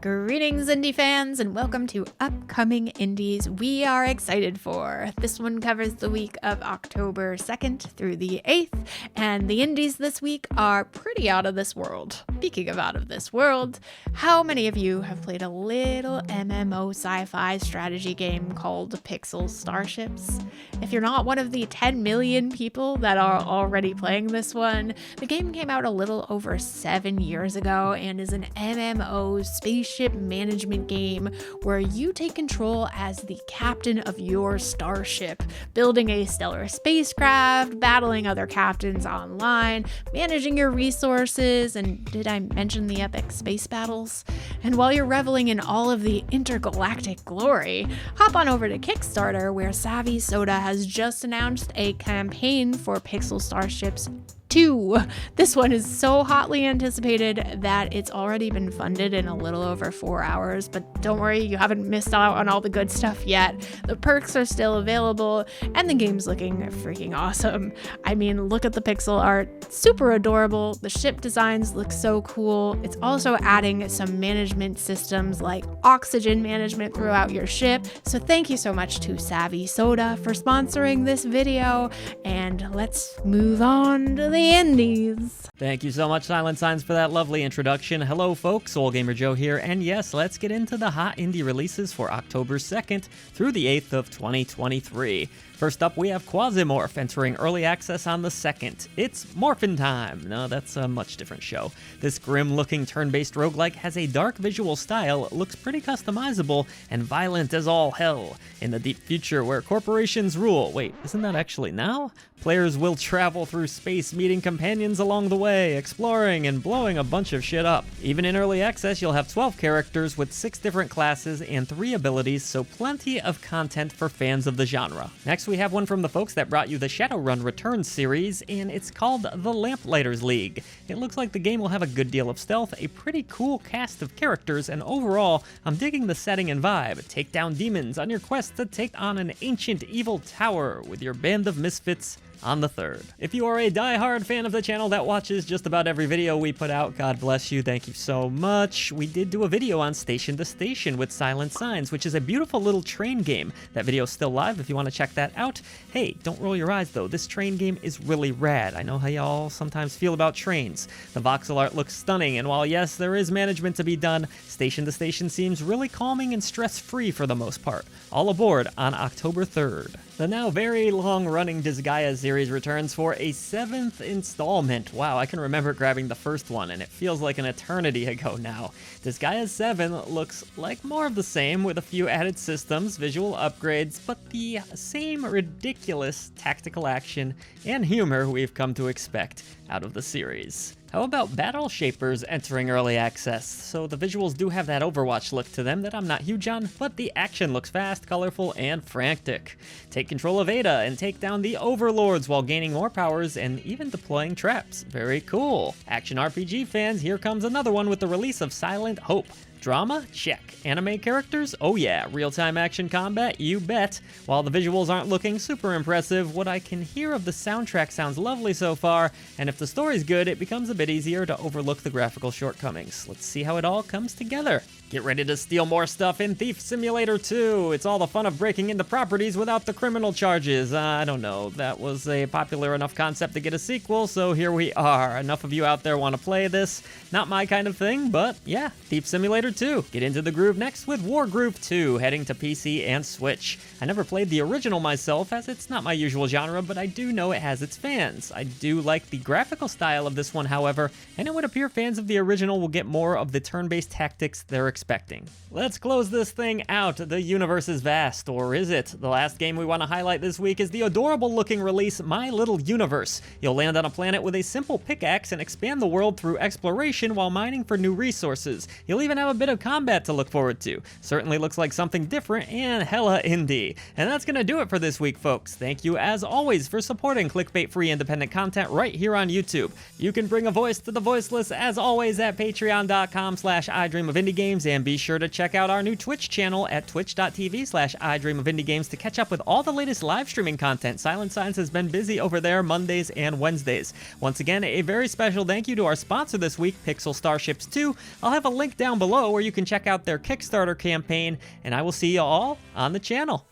Greetings, indie fans, and welcome to upcoming indies we are excited for. This one covers the week of October 2nd through the 8th, and the indies this week are pretty out of this world. Speaking of out of this world, how many of you have played a little MMO sci-fi strategy game called Pixel Starships? If you're not one of the 10 million people that are already playing this one, the game came out a little over 7 years ago and is an MMO spaceship management game where you take control as the captain of your starship, building a stellar spacecraft, battling other captains online, managing your resources, and did I mention the epic space battles? And while you're reveling in all of the intergalactic glory, hop on over to Kickstarter, where Savvy Soda has just announced a campaign for Pixel Starships 2. This one is so hotly anticipated that it's already been funded in a little over 4 hours, but don't worry, you haven't missed out on all the good stuff yet. The perks are still available, and the game's looking freaking awesome. I mean, look at the pixel art, super adorable. The ship designs look so cool. It's also adding some management systems like oxygen management throughout your ship. So thank you so much to Savvy Soda for sponsoring this video, and let's move on to the indies. Thank you so much, Silent Signs, for that lovely introduction. Hello, folks. Ole Gamer Joe here, and yes, let's get into the hot indie releases for October 2nd through the 8th of 2023. First up, we have Quasimorph entering early access on the 2nd. It's Morphin' Time. No, that's a much different show. This grim-looking turn-based roguelike has a dark visual style, looks pretty customizable, and violent as all hell. In the deep future where corporations rule. Wait, isn't that actually now? Players will travel through space, meeting companions along the way, exploring and blowing a bunch of shit up. Even in early access, you'll have 12 characters with 6 different classes and 3 abilities, so plenty of content for fans of the genre. Next, we have one from the folks that brought you the Shadowrun Returns series, and it's called the Lamplighters League. It looks like the game will have a good deal of stealth, a pretty cool cast of characters, and overall, I'm digging the setting and vibe. Take down demons on your quest to take on an ancient evil tower with your band of misfits on the 3rd. If you are a die-hard fan of the channel that watches just about every video we put out, God bless you, thank you so much. We did do a video on Station to Station with Silent Signs, which is a beautiful little train game. That video's still live if you want to check that out. Hey, don't roll your eyes though, this train game is really rad. I know how y'all sometimes feel about trains. The voxel art looks stunning, and while yes, there is management to be done, Station to Station seems really calming and stress-free for the most part. All aboard on October 3rd. The now very long-running Disgaea series returns for a 7th installment. Wow, I can remember grabbing the first one, and it feels like an eternity ago now. Disgaea 7 looks like more of the same, with a few added systems, visual upgrades, but the same ridiculous tactical action and humor we've come to expect out of the series. How about Battle Shapers entering early access? So the visuals do have that Overwatch look to them that I'm not huge on, but the action looks fast, colorful, and frantic. Take control of Ada and take down the Overlords while gaining more powers and even deploying traps. Very cool. Action RPG fans, here comes another one with the release of Silent Hope. Drama? Check. Anime characters? Oh yeah. Real-time action combat? You bet. While the visuals aren't looking super impressive, what I can hear of the soundtrack sounds lovely so far, and if the story's good, it becomes a bit easier to overlook the graphical shortcomings. Let's see how it all comes together. Get ready to steal more stuff in Thief Simulator 2. It's all the fun of breaking into properties without the criminal charges. I don't know. That was a popular enough concept to get a sequel, so here we are. Enough of you out there want to play this. Not my kind of thing, but yeah, Thief Simulator 2. Get into the groove next with Wargroove 2, heading to PC and Switch. I never played the original myself, as it's not my usual genre, but I do know it has its fans. I do like the graphical style of this one, however, and it would appear fans of the original will get more of the turn-based tactics they're expecting. Let's close this thing out. The universe is vast, or is it? The last game we want to highlight this week is the adorable-looking release My Little Universe. You'll land on a planet with a simple pickaxe and expand the world through exploration while mining for new resources. You'll even have a bit of combat to look forward to. Certainly looks like something different and hella indie. And that's gonna do it for this week, folks. Thank you as always for supporting clickbait-free independent content right here on YouTube. You can bring a voice to the voiceless as always at patreon.com/idreamofindiegames games, and be sure to check out our new Twitch channel at twitch.tv/idreamofindiegames to catch up with all the latest live streaming content. Silent Signs has been busy over there Mondays and Wednesdays. Once again, a very special thank you to our sponsor this week, Pixel Starships 2. I'll have a link down below where you can check out their Kickstarter campaign, and I will see you all on the channel.